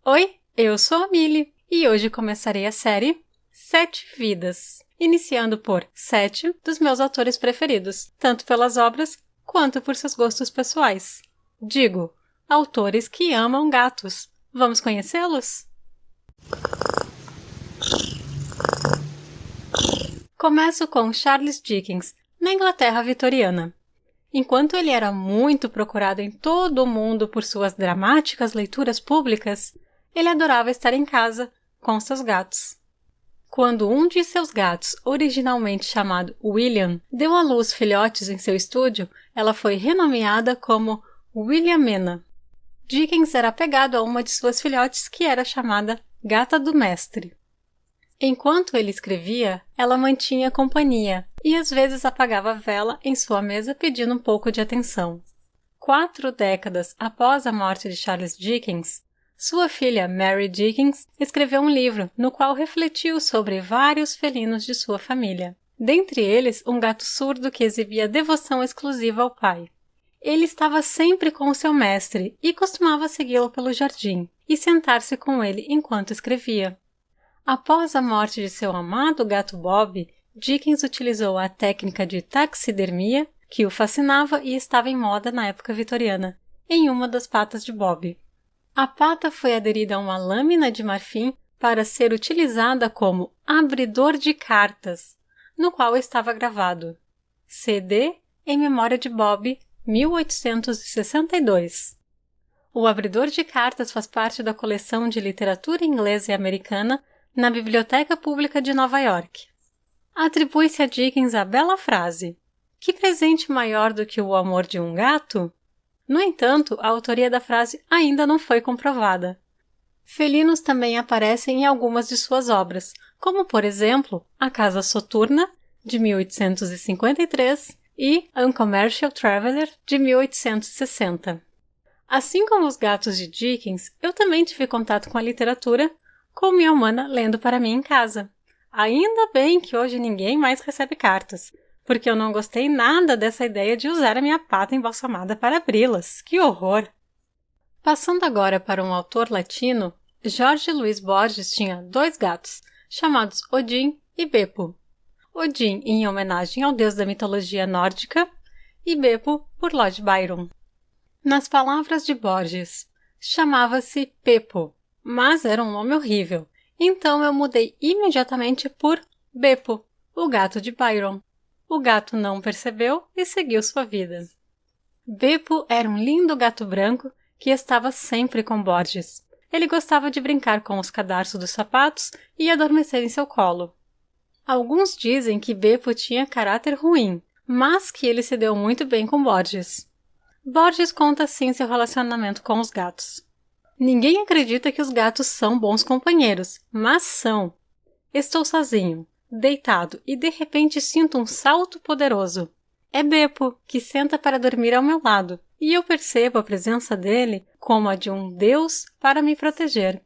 Oi, eu sou a Milly e hoje começarei a série 7 Vidas, iniciando por 7 dos meus autores preferidos, tanto pelas obras quanto por seus gostos pessoais. Digo, autores que amam gatos. Vamos conhecê-los? Começo com Charles Dickens, na Inglaterra vitoriana. Enquanto ele era muito procurado em todo o mundo por suas dramáticas leituras públicas, ele adorava estar em casa com seus gatos. Quando um de seus gatos, originalmente chamado William, deu à luz filhotes em seu estúdio, ela foi renomeada como Williamina. Dickens era apegado a uma de suas filhotes que era chamada Gata do Mestre. Enquanto ele escrevia, ela mantinha companhia e às vezes apagava a vela em sua mesa pedindo um pouco de atenção. 4 décadas após a morte de Charles Dickens, sua filha Mary Dickens escreveu um livro no qual refletiu sobre vários felinos de sua família. Dentre eles, um gato surdo que exibia devoção exclusiva ao pai. Ele estava sempre com o seu mestre e costumava segui-lo pelo jardim e sentar-se com ele enquanto escrevia. Após a morte de seu amado gato Bob, Dickens utilizou a técnica de taxidermia, que o fascinava e estava em moda na época vitoriana, em uma das patas de Bob. A pata foi aderida a uma lâmina de marfim para ser utilizada como abridor de cartas, no qual estava gravado CD em memória de Bob, 1862. O abridor de cartas faz parte da coleção de literatura inglesa e americana na Biblioteca Pública de Nova York. Atribui-se a Dickens a bela frase: "Que presente maior do que o amor de um gato?" No entanto, a autoria da frase ainda não foi comprovada. Felinos também aparecem em algumas de suas obras, como, por exemplo, A Casa Soturna, de 1853, e Uncommercial Traveler, de 1860. Assim como os gatos de Dickens, eu também tive contato com a literatura, com minha humana lendo para mim em casa. Ainda bem que hoje ninguém mais recebe cartas, porque eu não gostei nada dessa ideia de usar a minha pata embalsamada para abri-las. Que horror! Passando agora para um autor latino, Jorge Luiz Borges tinha 2 gatos, chamados Odin e Beppo. Odin em homenagem ao deus da mitologia nórdica e Beppo por Lord Byron. Nas palavras de Borges, chamava-se Peppo, mas era um nome horrível, então eu mudei imediatamente por Beppo, o gato de Byron. O gato não percebeu e seguiu sua vida. Beppo era um lindo gato branco que estava sempre com Borges. Ele gostava de brincar com os cadarços dos sapatos e adormecer em seu colo. Alguns dizem que Beppo tinha caráter ruim, mas que ele se deu muito bem com Borges. Borges conta assim seu relacionamento com os gatos. Ninguém acredita que os gatos são bons companheiros, mas são. Estou sozinho, deitado, e de repente sinto um salto poderoso. É Beppo, que senta para dormir ao meu lado, e eu percebo a presença dele como a de um deus para me proteger.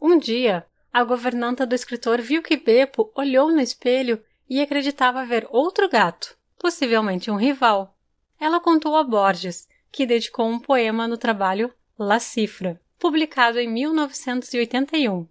Um dia, a governanta do escritor viu que Beppo olhou no espelho e acreditava ver outro gato, possivelmente um rival. Ela contou a Borges, que dedicou um poema no trabalho La Cifra, publicado em 1981.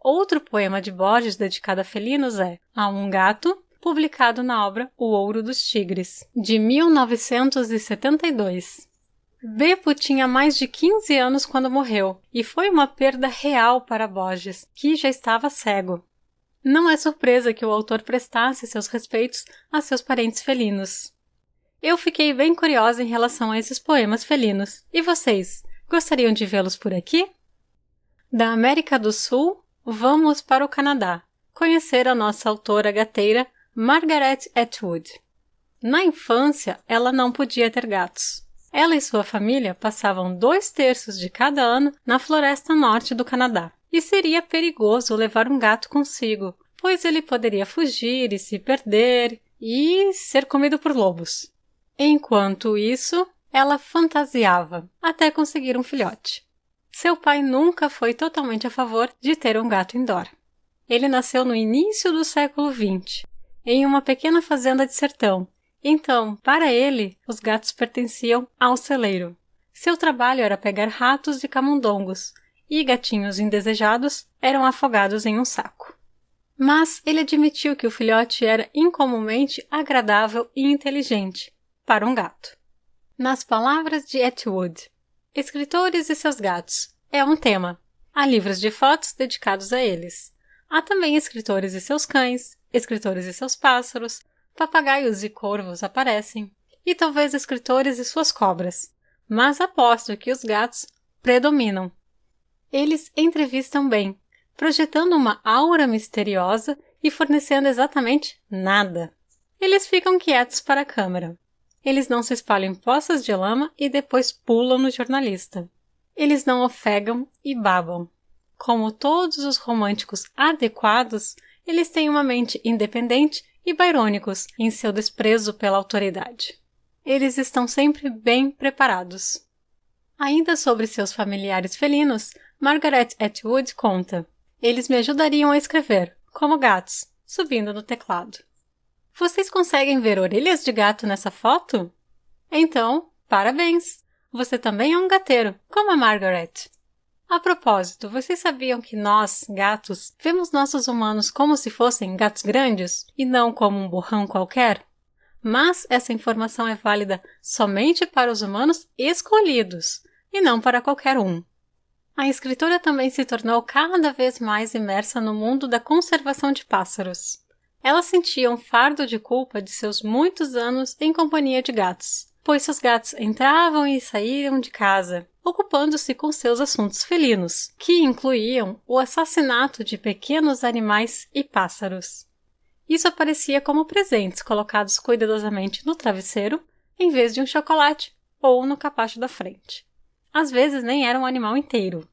Outro poema de Borges dedicado a felinos é A um Gato, publicado na obra O Ouro dos Tigres, de 1972. Beppo tinha mais de 15 anos quando morreu, e foi uma perda real para Borges, que já estava cego. Não é surpresa que o autor prestasse seus respeitos a seus parentes felinos. Eu fiquei bem curiosa em relação a esses poemas felinos. E vocês, gostariam de vê-los por aqui? Da América do Sul, vamos para o Canadá, conhecer a nossa autora gateira Margaret Atwood. Na infância, ela não podia ter gatos. Ela e sua família passavam 2/3 de cada ano na floresta norte do Canadá, e seria perigoso levar um gato consigo, pois ele poderia fugir e se perder e ser comido por lobos. Enquanto isso, ela fantasiava até conseguir um filhote. Seu pai nunca foi totalmente a favor de ter um gato indoor. Ele nasceu no início do século XX, em uma pequena fazenda de sertão. Então, para ele, os gatos pertenciam ao celeiro. Seu trabalho era pegar ratos e camundongos, e gatinhos indesejados eram afogados em um saco. Mas ele admitiu que o filhote era incomumente agradável e inteligente para um gato. Nas palavras de Atwood, escritores e seus gatos é um tema. Há livros de fotos dedicados a eles. Há também escritores e seus cães, escritores e seus pássaros, papagaios e corvos aparecem, e talvez escritores e suas cobras. Mas aposto que os gatos predominam. Eles entrevistam bem, projetando uma aura misteriosa e fornecendo exatamente nada. Eles ficam quietos para a câmera. Eles não se espalham em poças de lama e depois pulam no jornalista. Eles não ofegam e babam. Como todos os românticos adequados, eles têm uma mente independente e bairônicos em seu desprezo pela autoridade. Eles estão sempre bem preparados. Ainda sobre seus familiares felinos, Margaret Atwood conta: eles me ajudariam a escrever, como gatos, subindo no teclado. Vocês conseguem ver orelhas de gato nessa foto? Então, parabéns! Você também é um gateiro, como a Margaret. A propósito, vocês sabiam que nós, gatos, vemos nossos humanos como se fossem gatos grandes e não como um burrão qualquer? Mas essa informação é válida somente para os humanos escolhidos, e não para qualquer um. A escritora também se tornou cada vez mais imersa no mundo da conservação de pássaros. Ela sentia um fardo de culpa de seus muitos anos em companhia de gatos, pois seus gatos entravam e saíam de casa, ocupando-se com seus assuntos felinos, que incluíam o assassinato de pequenos animais e pássaros. Isso aparecia como presentes colocados cuidadosamente no travesseiro, em vez de um chocolate ou no capacho da frente. Às vezes nem era um animal inteiro.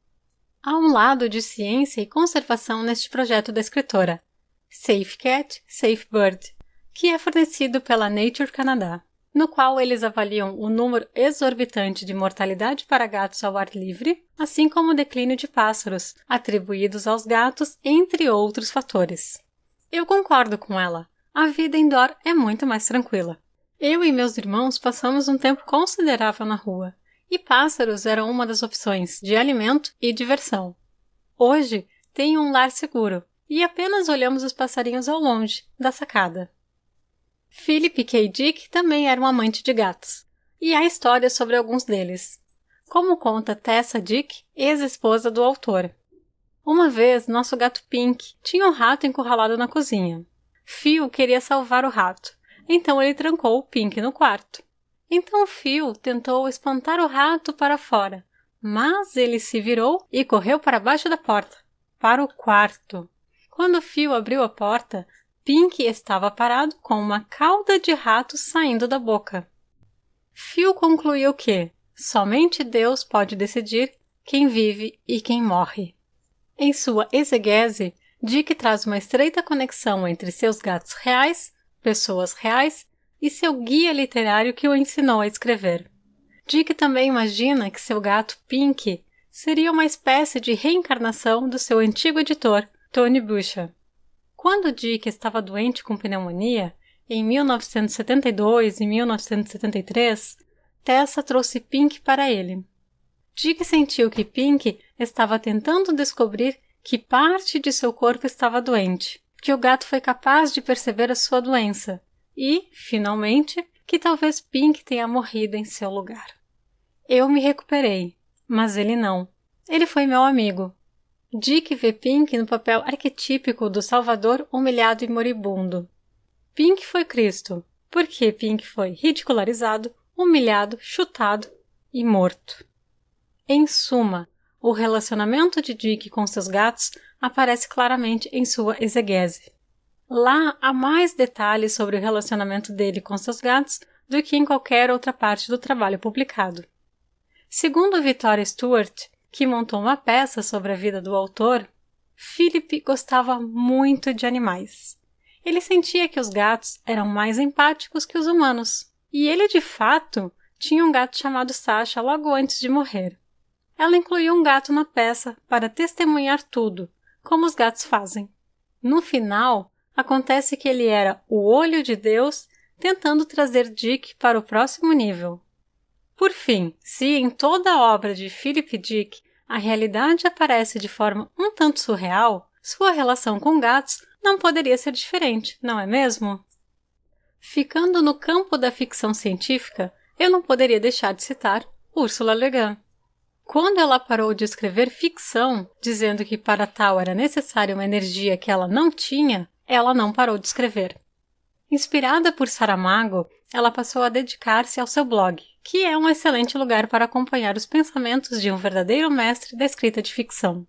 Há um lado de ciência e conservação neste projeto da escritora, Safe Cat, Safe Bird, que é fornecido pela Nature Canada, no qual eles avaliam o número exorbitante de mortalidade para gatos ao ar livre, assim como o declínio de pássaros, atribuídos aos gatos, entre outros fatores. Eu concordo com ela. A vida indoor é muito mais tranquila. Eu e meus irmãos passamos um tempo considerável na rua, e pássaros eram uma das opções de alimento e diversão. Hoje, tenho um lar seguro, e apenas olhamos os passarinhos ao longe, da sacada. Philip K. Dick também era um amante de gatos, e há histórias sobre alguns deles, como conta Tessa Dick, ex-esposa do autor. Uma vez, nosso gato Pink tinha um rato encurralado na cozinha. Phil queria salvar o rato, então ele trancou o Pink no quarto. Então Phil tentou espantar o rato para fora, mas ele se virou e correu para baixo da porta, para o quarto. Quando Phil abriu a porta, Pink estava parado com uma cauda de rato saindo da boca. Phil concluiu que somente Deus pode decidir quem vive e quem morre. Em sua exegese, Dick traz uma estreita conexão entre seus gatos reais, pessoas reais e seu guia literário que o ensinou a escrever. Dick também imagina que seu gato Pink seria uma espécie de reencarnação do seu antigo editor, Tony Boucher. Quando Dick estava doente com pneumonia, em 1972 e 1973, Tessa trouxe Pink para ele. Dick sentiu que Pink estava tentando descobrir que parte de seu corpo estava doente, que o gato foi capaz de perceber a sua doença e, finalmente, que talvez Pink tenha morrido em seu lugar. Eu me recuperei, mas ele não. Ele foi meu amigo. Dick vê Pink no papel arquetípico do Salvador humilhado e moribundo. Pink foi Cristo, porque Pink foi ridicularizado, humilhado, chutado e morto. Em suma, o relacionamento de Dick com seus gatos aparece claramente em sua exegese. Lá há mais detalhes sobre o relacionamento dele com seus gatos do que em qualquer outra parte do trabalho publicado. Segundo Victoria Stewart, que montou uma peça sobre a vida do autor, Philip gostava muito de animais. Ele sentia que os gatos eram mais empáticos que os humanos, e ele, de fato, tinha um gato chamado Sasha logo antes de morrer. Ela incluiu um gato na peça para testemunhar tudo, como os gatos fazem. No final, acontece que ele era o olho de Deus tentando trazer Dick para o próximo nível. Por fim, se em toda a obra de Philip Dick a realidade aparece de forma um tanto surreal, sua relação com gatos não poderia ser diferente, não é mesmo? Ficando no campo da ficção científica, eu não poderia deixar de citar Ursula Le Guin. Quando ela parou de escrever ficção, dizendo que para tal era necessária uma energia que ela não tinha, ela não parou de escrever. Inspirada por Saramago, ela passou a dedicar-se ao seu blog, que é um excelente lugar para acompanhar os pensamentos de um verdadeiro mestre da escrita de ficção.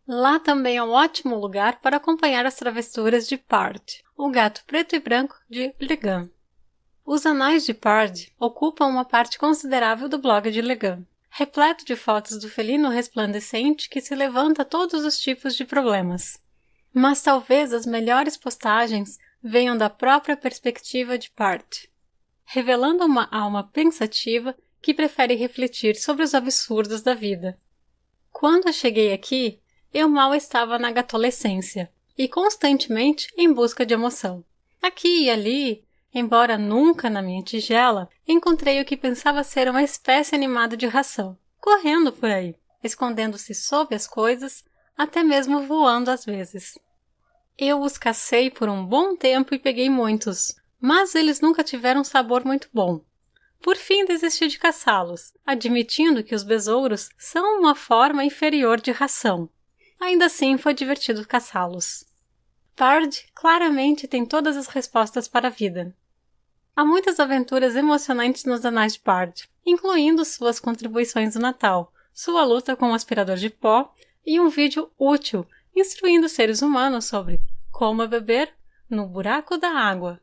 Lá também é um ótimo lugar para acompanhar as travessuras de Pard, o gato preto e branco de Le Guin. Os Anais de Pard ocupam uma parte considerável do blog de Le Guin, repleto de fotos do felino resplandecente que se levanta a todos os tipos de problemas. Mas talvez as melhores postagens venham da própria perspectiva de Pard, revelando uma alma pensativa que prefere refletir sobre os absurdos da vida. Quando eu cheguei aqui, eu mal estava na gatolescência e constantemente em busca de emoção. Aqui e ali, embora nunca na minha tigela, encontrei o que pensava ser uma espécie animada de ração, correndo por aí, escondendo-se sob as coisas, até mesmo voando às vezes. Eu os cacei por um bom tempo e peguei muitos, mas eles nunca tiveram um sabor muito bom. Por fim desisti de caçá-los, admitindo que os besouros são uma forma inferior de ração. Ainda assim foi divertido caçá-los. Pard claramente tem todas as respostas para a vida. Há muitas aventuras emocionantes nos Anais de Pard, incluindo suas contribuições do Natal, sua luta com o aspirador de pó e um vídeo útil instruindo seres humanos sobre como beber no buraco da água.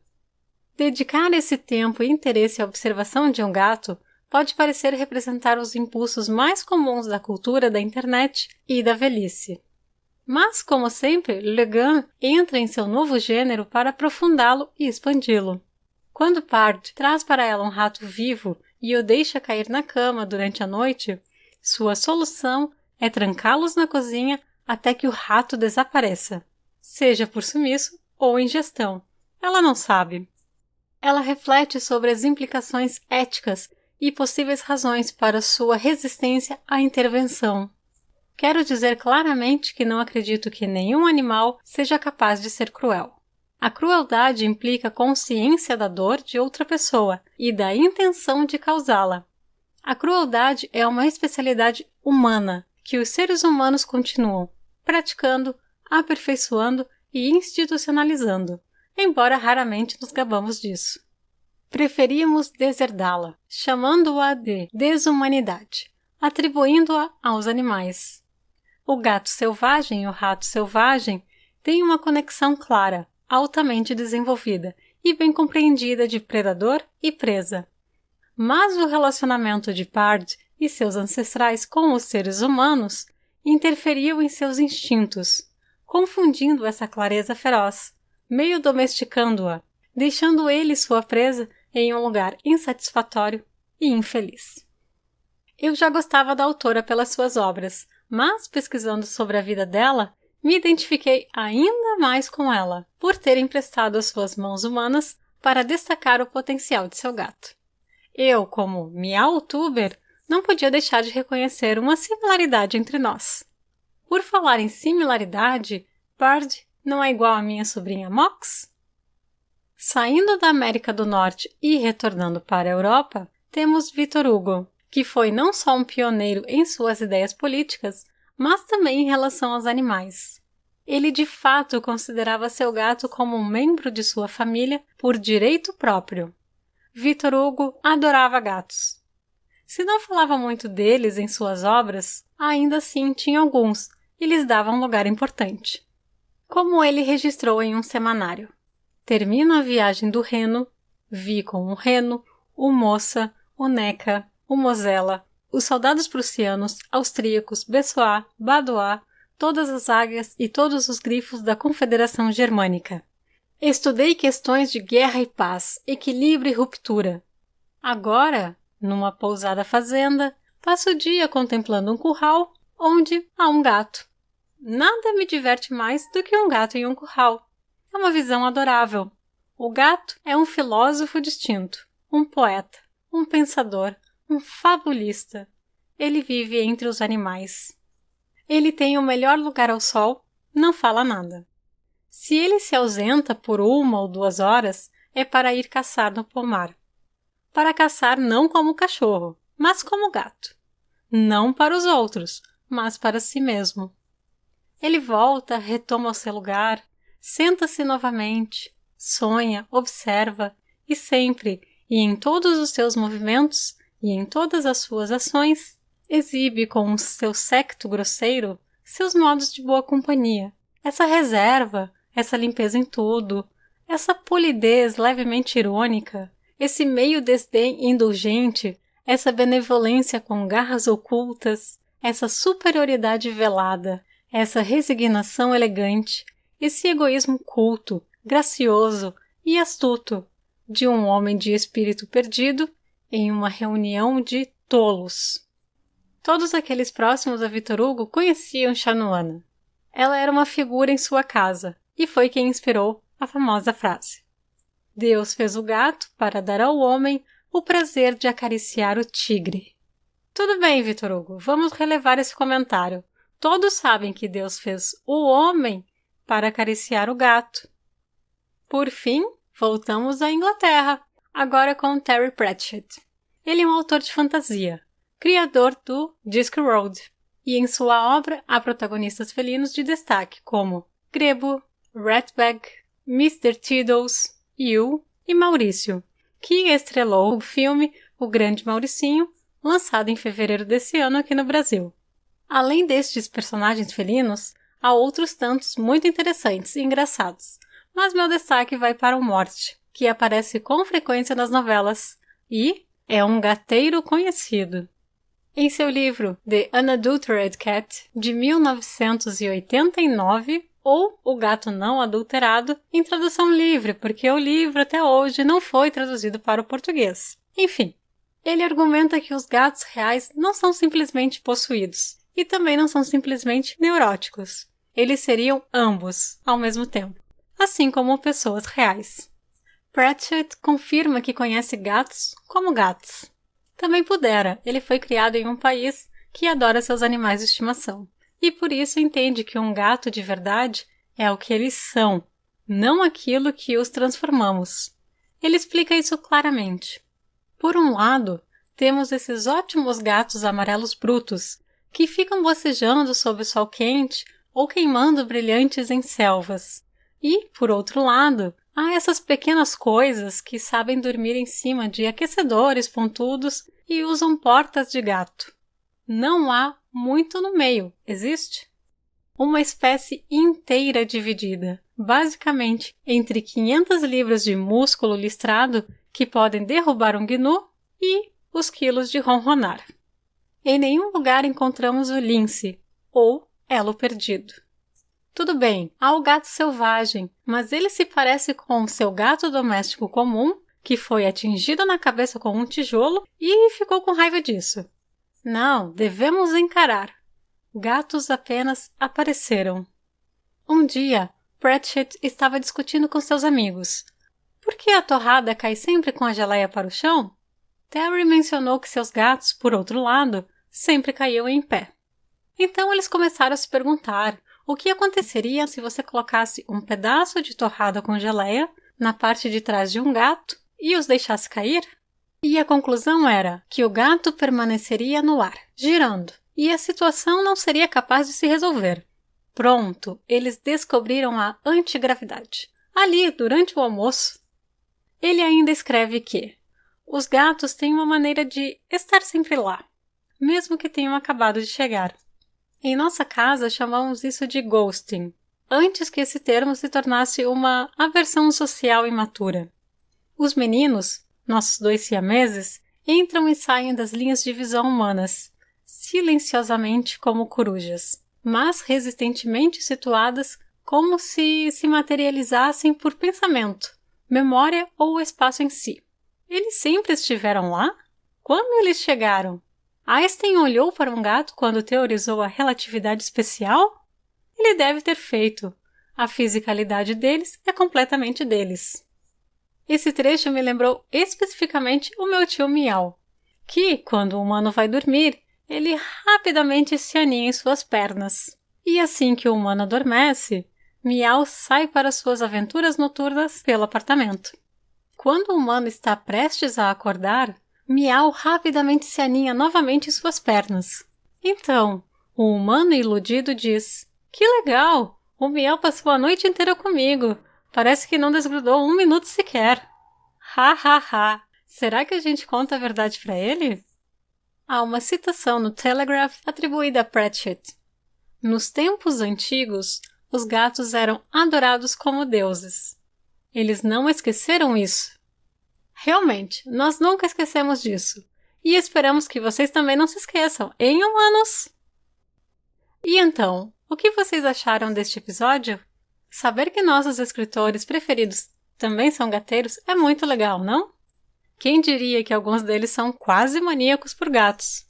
Dedicar esse tempo e interesse à observação de um gato pode parecer representar os impulsos mais comuns da cultura da internet e da velhice. Mas, como sempre, Le Guin entra em seu novo gênero para aprofundá-lo e expandi-lo. Quando Pard traz para ela um rato vivo e o deixa cair na cama durante a noite, sua solução é trancá-los na cozinha até que o rato desapareça, seja por sumiço ou ingestão. Ela não sabe. Ela reflete sobre as implicações éticas e possíveis razões para sua resistência à intervenção. Quero dizer claramente que não acredito que nenhum animal seja capaz de ser cruel. A crueldade implica consciência da dor de outra pessoa e da intenção de causá-la. A crueldade é uma especialidade humana que os seres humanos continuam praticando, aperfeiçoando e institucionalizando, embora raramente nos gabamos disso. Preferíamos deserdá-la, chamando-a de desumanidade, atribuindo-a aos animais. O gato selvagem e o rato selvagem têm uma conexão clara, altamente desenvolvida e bem compreendida de predador e presa. Mas o relacionamento de Pard e seus ancestrais com os seres humanos interferiu em seus instintos, confundindo essa clareza feroz, meio domesticando-a, deixando ele e sua presa em um lugar insatisfatório e infeliz. Eu já gostava da autora pelas suas obras, mas pesquisando sobre a vida dela, me identifiquei ainda mais com ela, por ter emprestado as suas mãos humanas para destacar o potencial de seu gato. Eu, como miautuber, não podia deixar de reconhecer uma similaridade entre nós. Por falar em similaridade, Pard não é igual à minha sobrinha Mox? Saindo da América do Norte e retornando para a Europa, temos Victor Hugo, que foi não só um pioneiro em suas ideias políticas, mas também em relação aos animais. Ele de fato considerava seu gato como um membro de sua família por direito próprio. Victor Hugo adorava gatos. Se não falava muito deles em suas obras, ainda assim tinha alguns e lhes dava um lugar importante. Como ele registrou em um semanário: termino a viagem do Reno, vi com o Reno, o Moça, o Neca, o Mosela, os soldados prussianos, austríacos, Bessois, Badois, todas as águias e todos os grifos da Confederação Germânica. Estudei questões de guerra e paz, equilíbrio e ruptura. Agora, numa pousada fazenda, passo o dia contemplando um curral onde há um gato. Nada me diverte mais do que um gato em um curral. É uma visão adorável. O gato é um filósofo distinto, um poeta, um pensador, um fabulista. Ele vive entre os animais. Ele tem o melhor lugar ao sol, não fala nada. Se ele se ausenta por 1 ou 2 horas, é para ir caçar no pomar. Para caçar não como cachorro, mas como gato. Não para os outros, mas para si mesmo. Ele volta, retoma o seu lugar, senta-se novamente, sonha, observa e sempre, e em todos os seus movimentos e em todas as suas ações, exibe com o seu séquito grosseiro seus modos de boa companhia, essa reserva, essa limpeza em tudo, essa polidez levemente irônica, esse meio desdém indulgente, essa benevolência com garras ocultas, essa superioridade velada, essa resignação elegante, esse egoísmo culto, gracioso e astuto de um homem de espírito perdido em uma reunião de tolos. Todos aqueles próximos a Victor Hugo conheciam Chanuana. Ela era uma figura em sua casa e foi quem inspirou a famosa frase: Deus fez o gato para dar ao homem o prazer de acariciar o tigre. Tudo bem, Victor Hugo, vamos relevar esse comentário. Todos sabem que Deus fez o homem para acariciar o gato. Por fim, voltamos à Inglaterra, agora com Terry Pratchett. Ele é um autor de fantasia, criador do Discworld, e em sua obra há protagonistas felinos de destaque como Grebo, Ratbag, Mr. Tiddles, Yu e Maurício, que estrelou o filme O Grande Mauricinho, lançado em fevereiro desse ano aqui no Brasil. Além destes personagens felinos, há outros tantos muito interessantes e engraçados, mas meu destaque vai para o Morte, que aparece com frequência nas novelas e é um gateiro conhecido. Em seu livro The Unadulterated Cat, de 1989, ou O Gato Não Adulterado, em tradução livre, porque o livro até hoje não foi traduzido para o português. Enfim, ele argumenta que os gatos reais não são simplesmente possuídos, e também não são simplesmente neuróticos. Eles seriam ambos, ao mesmo tempo, assim como pessoas reais. Pratchett confirma que conhece gatos como gatos. Também pudera, ele foi criado em um país que adora seus animais de estimação, e por isso entende que um gato de verdade é o que eles são, não aquilo que os transformamos. Ele explica isso claramente. Por um lado, temos esses ótimos gatos amarelos brutos, que ficam bocejando sob o sol quente ou queimando brilhantes em selvas. E, por outro lado, há essas pequenas coisas que sabem dormir em cima de aquecedores pontudos e usam portas de gato. Não há muito no meio, existe? Uma espécie inteira dividida, basicamente entre 500 libras de músculo listrado que podem derrubar um gnu e os quilos de ronronar. Em nenhum lugar encontramos o lince, ou elo perdido. Tudo bem, há o gato selvagem, mas ele se parece com seu gato doméstico comum, que foi atingido na cabeça com um tijolo e ficou com raiva disso. Não, devemos encarar. Gatos apenas apareceram. Um dia, Pratchett estava discutindo com seus amigos. Por que a torrada cai sempre com a geleia para o chão? Terry mencionou que seus gatos, por outro lado, sempre caíam em pé. Então eles começaram a se perguntar o que aconteceria se você colocasse um pedaço de torrada com geleia na parte de trás de um gato e os deixasse cair? E a conclusão era que o gato permaneceria no ar, girando, e a situação não seria capaz de se resolver. Pronto, eles descobriram a antigravidade, ali durante o almoço. Ele ainda escreve que os gatos têm uma maneira de estar sempre lá, mesmo que tenham acabado de chegar. Em nossa casa chamamos isso de ghosting, antes que esse termo se tornasse uma aversão social imatura. Os meninos, nossos 2 siameses, entram e saem das linhas de visão humanas, silenciosamente como corujas, mas resistentemente situadas como se materializassem por pensamento, memória ou o espaço em si. Eles sempre estiveram lá? Quando eles chegaram? Einstein olhou para um gato quando teorizou a relatividade especial? Ele deve ter feito. A fisicalidade deles é completamente deles. Esse trecho me lembrou especificamente o meu tio Miau, que, quando o humano vai dormir, ele rapidamente se aninha em suas pernas. E assim que o humano adormece, Miau sai para suas aventuras noturnas pelo apartamento. Quando o humano está prestes a acordar, Miau rapidamente se aninha novamente em suas pernas. Então, o humano iludido diz: "Que legal! O Miau passou a noite inteira comigo. Parece que não desgrudou 1 minuto sequer." Ha ha ha! Será que a gente conta a verdade para ele? Há uma citação no Telegraph atribuída a Pratchett. Nos tempos antigos, os gatos eram adorados como deuses. Eles não esqueceram isso. Realmente, nós nunca esquecemos disso. E esperamos que vocês também não se esqueçam, hein, humanos? E então, o que vocês acharam deste episódio? Saber que nossos escritores preferidos também são gateiros é muito legal, não? Quem diria que alguns deles são quase maníacos por gatos?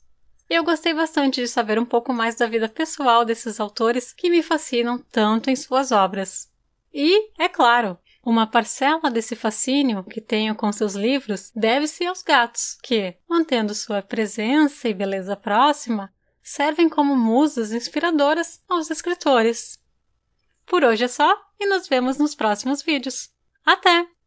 Eu gostei bastante de saber um pouco mais da vida pessoal desses autores que me fascinam tanto em suas obras. E, é claro, uma parcela desse fascínio que tenho com seus livros deve-se aos gatos, que, mantendo sua presença e beleza próxima, servem como musas inspiradoras aos escritores. Por hoje é só e nos vemos nos próximos vídeos. Até!